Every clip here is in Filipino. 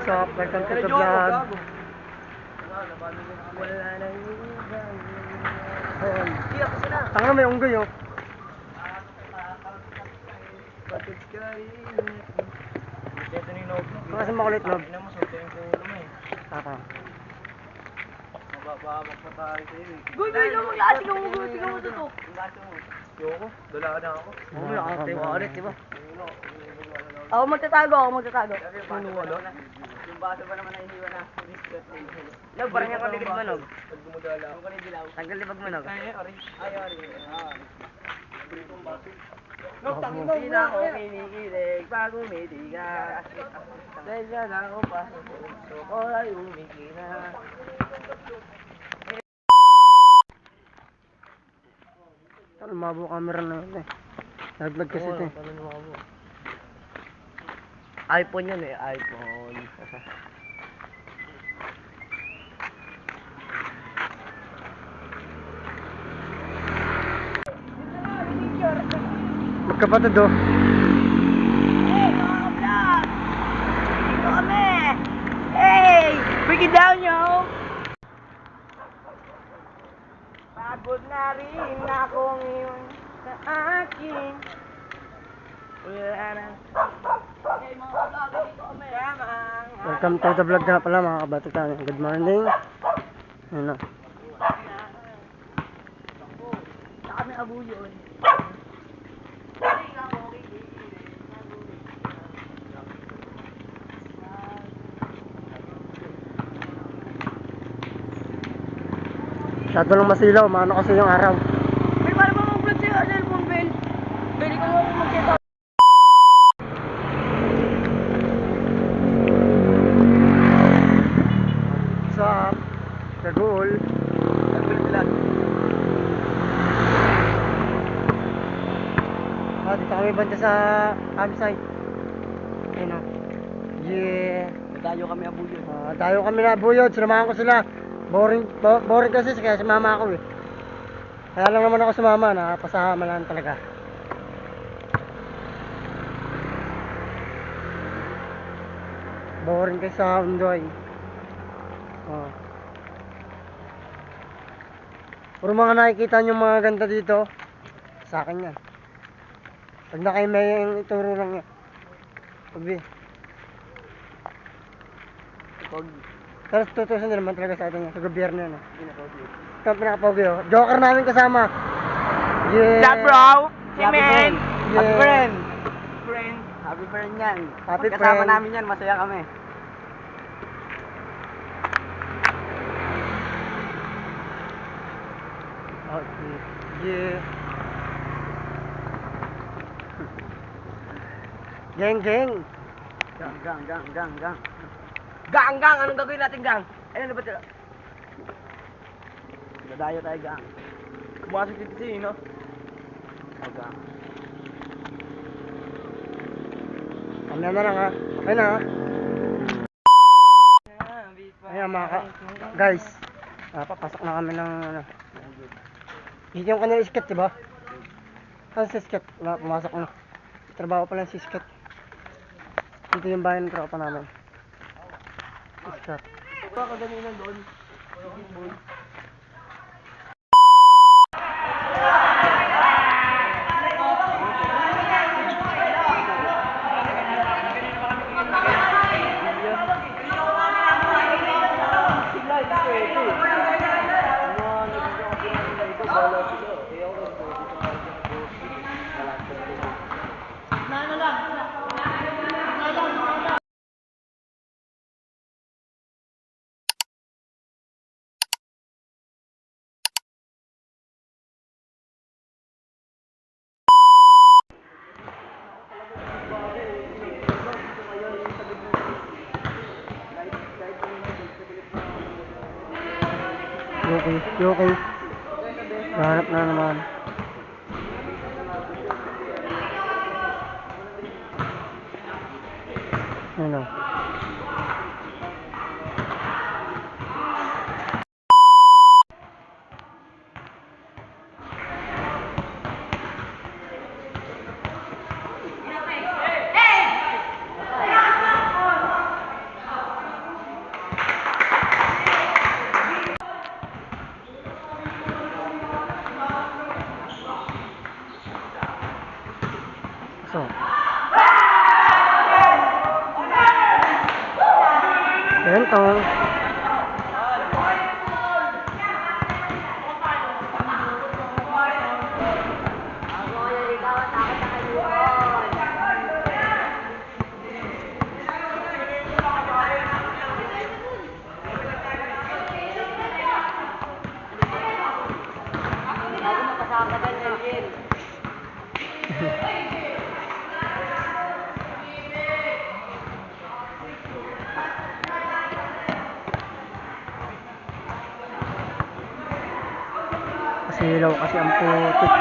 What's up? Welcome to the vlog. Wala nang Ayan. Tanga may unggoy oh. Bakit kayo? Ito ni Nob. Kasi makulit Nob. Ina mo, sorte yung kulo mo eh. Taka. Mababamak pa tayo sa'yo eh. Goy, ikaw mag-aasig mo ito to. Yoko, dala na ako. Oo, nakakatay mo ulit, di ba? Ako magtatago. Ano? Yung baso pa naman na iniwan na. Nog, parang yung kaligid mo, Nog. Pag gumudala. Yung kanibilaw. Tanggal libag mo, Nog. Ay, orange. Nog, Hindi na ako kinikilig pag umitigas. Dahil yan ako pa. So ko ay umikina. Ano mabo camera na yun eh. Naglag kasi ito eh. iPhone yan eh, iPhone. Magkapatid oh. Hey, mga ka-vlog! Dito kami! Hey! Break it down, yo! Pagod na rin ako ngayon sa akin. Wala na. Hey, mga ka-vlog! Dito kami! Welcome to the vlog nga pala mga kabatutan. Good morning. Ano. Sa kami abuyon. Masyado lang masilaw. Maano kasi yung araw. May para ba mag-vlog sa'yo, cellphone, Bel? Bel, ikaw mo ako mag-set up. What's up? Kagul. Dito kami banda sa campsite. Ayun o. Yeah. Nagtayo kami abuyo. Tayo kami na buyod. Sinamahan ko sila. Boring kasi kaya sumama ako eh. Kaya lang naman ako sumama. Napasama lang talaga. Boring kasi sa Undoy. Oh. Puro mga nakikita nyo mga ganda dito. Sa akin yan. Pag na kayo may yung ituro lang yan. Pagbi. Pero tutusin din naman talaga sa atin yan. Sa gobyerno yan. Ito ang pinaka-pogi oh. Joker namin kasama. Yeah. What's up, bro? Si Happy man. friend. Happy Yeah. friend. Friend. Happy friend yan. Happy Kasama friend. namin yan, masaya kami. Okay. Yeah. Geng, geng. Gang. Gang, anong gagawin natin, gang? Ano ba ito? Dadayo tayo gang. Pumasok dito sa'yo, no? O gang. Kanya na lang ha. Okay na ha. Ayan mga guys. Papasok na kami ng ano. Dito yung kanila isket diba? Saan si isket? Pumasok na. Trabaho pala si isket. Dito yung bahay ng tropa namin. Isket. Baka ganun doon. Okay. Nahanap na naman. Ano? Bentong. Kasi ilaw kasi ang putik.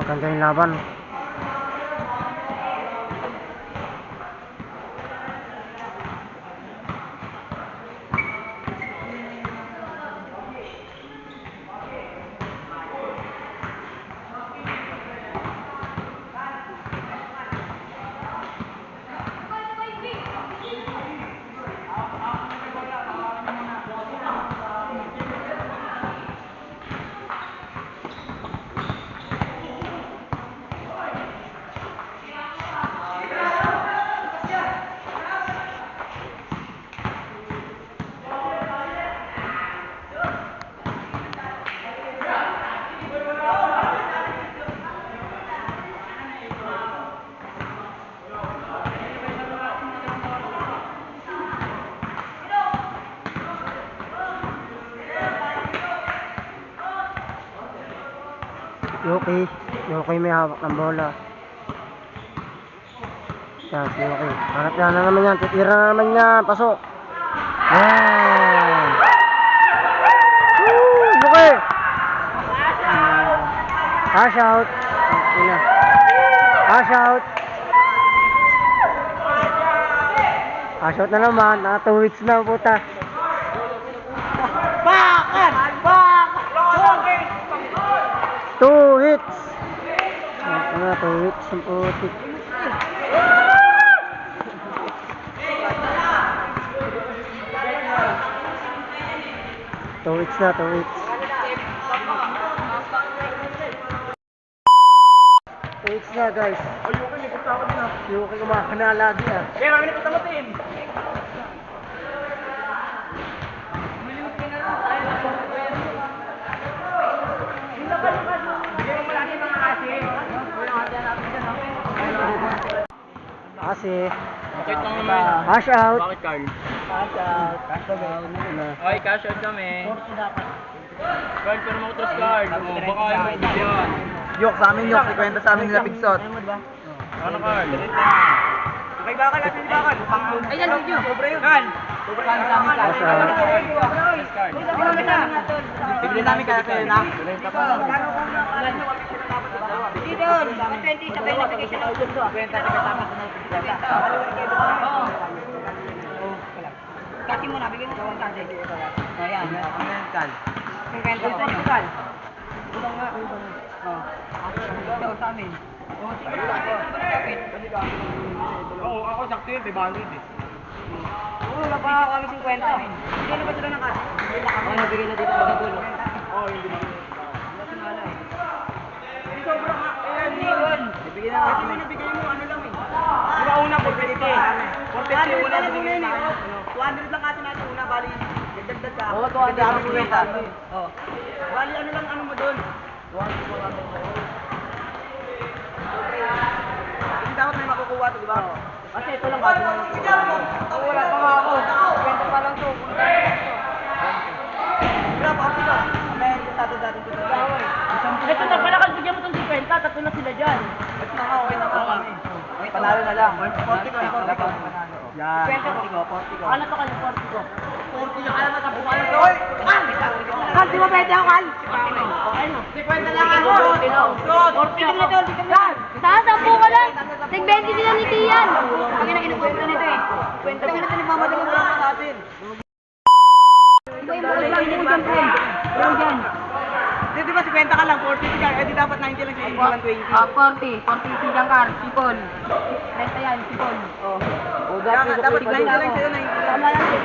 Maganda yung laban. Yuki may hawak ng bola. Yan, si Yuki. Hanap yan na naman yan. Titira na naman yan. Pasok. Yan. Woo! Yuki! Cash out. Cash out. Cash out na naman. 2 weeks na puta. Bakan! Bakan! 2 hits. Ano, 2 hits ang putik. Two hits na, 2 hits. 2 hits na guys. Ay, Yuki, may punta ako din ah. Yuki kumakana lagi ah. Kaya mami na punta mo, Tim. Bigyan mo natin mga kasi. Kasi, Check lang naman. cash out. Bakit, Carl? Cash out. Cash out. Okay, cash out kami. Carl, pero makutros, Carl. Baka ayaw mo ibigyan. Yok sa amin, yok. Ikwenta sa amin nila pigsot. Ano, Carl? Okay, bakal. Asan si bakal? Ay, yan, video. Sobre yun. Carl. Sobre sa amin, Cash out. Carl. Carl. Bibili namin kaya sa'yo na. Dito, 20 sabay na bigay siya. Kasi mo na, bigay mo sa 100. Ayan. Ano yan, Kal? Yung kwento ko. Kal. Utang nga. Ito sa amin. Oo, ako sakto yun, 500 eh. Oo, wala pa kami 50. Hindi na ba sila ng cash? Oo, nabigay na dito sa dulo. Oo, hindi ba? Bibigyan na natin. Bigay mo, ano lang eh. Di ba una, 450? 450 una, bigay na tayo. 200 lang kasi natin una, bali. Dagdag ka. Oo, 200 kami kumita. Oo. Bali, ano lang, ano mo doon? Hindi dapat may makukuha to, di ba? Kasi ito lang bago na Wala pa nga ako. 20 pa lang to. Wala pa ako dito. May tatadatin ko sa bawa eh. Ito na pala, bigyan mo itong 50, tatlo na sila dyan. Ito na nga, okay na nga kami. Panalo na lang. 40 ko, 40 ko. Yan. 20 ko. Ano to kanya, 40 ko. 40 yung alam na tapos ano to? Kal, di ba pwede ako, Kal? Okay na. 50 lang ako. 40 na to, Kal. Sasampu ka lang. Tig 20 sila ni Tian. Ang ina kinukwento nito eh. Kwento na ito ni Mama Dalo lang natin. Iba yung mga lang dyan, pre. Yung dyan. Di ba 50 ka lang, 40 ka, eh di dapat 90 lang siya, hindi 120. 40 si Jangkar, Sipol. Renta yan, Sipol. Dapat 90 lang sa'yo, 90 lang. Tama lang, 50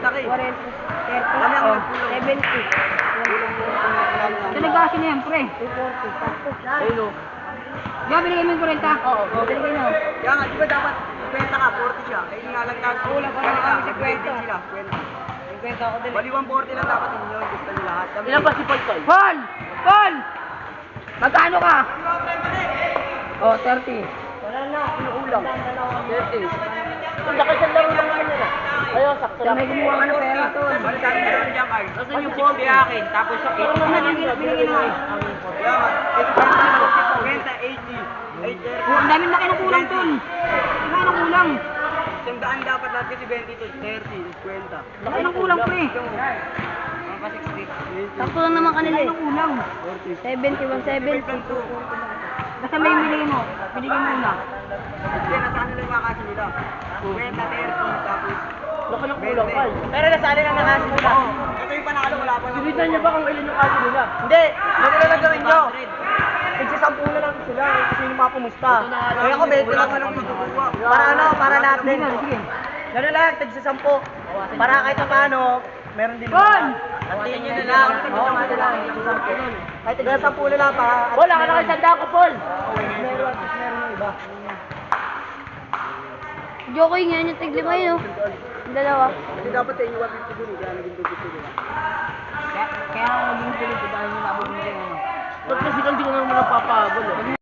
ka eh. 40, 30, Kami ang nagpulong. 70. Delegasyon na yan, pre. 240. Tapos. Ayun o. Diba, binigay mo yung 40? Oo. Binigay mo. Kaya nga, di ba dapat 50 ka, 40 siya. Eh, nga lang tayo. Oo, lang kami sa 20 sila. 50 ako din. Bali 140 lang dapat ninyo, gusto nyo lahat. Kami- Ilan ba si Paul? Paul! Paul! Magkano ka? Oh, 30. Wala na, inuulang. 30. Ang laki sa laro naman yun ah. Ayaw, sakto lang. May gumawa ka ng pera to. Bali sabi ko lang dyan, Carl. Nasaan yung 60 akin, tapos yung 80. Binigay na. Kaya nga, 50, 80. 80. Oh, ang dami na kinukulang tol. Wala nang kulang. Isang daan dapat lahat kasi 20 to 30, 50. Laki ng kulang pre. Mga pa 60. Sakto lang naman kanila eh. Kulang. 70, 170. Basta may binigay mo. Binigay mo una. Kasi nasa ano lang makakasya nila. 20, 30, tapos Laki ng kulang, Kal. Pero nasa alin ang nakasya nila. Ito yung panalo, wala pa. Sinitan niyo ba kung ilan yung kaso nila? Hindi! Ano na lang gawin nyo? Nagsisampu na lang sila kasi yung mga pumusta. Kaya ako 20 lang anong makukuha. Para ano, para lahat din. Sige. Gano'n lang, tagsisampu. Para kahit na paano, meron din. Bon! Antayin nyo na lang. Oo, ano lang, tagsisampu nun. Kahit tagsisampu na lang pa. Paul, ako na kayo sanda ko, Paul. Meron yung iba. Jokoy nga yung tiglima yun, oh. Dalawa. Kasi dapat sa inyo 150 dun, kaya naging 250 nila. Kaya ako naging tulog ko dahil nilabog mo yung ano. Ba't kasi hindi ko naman napapagol eh.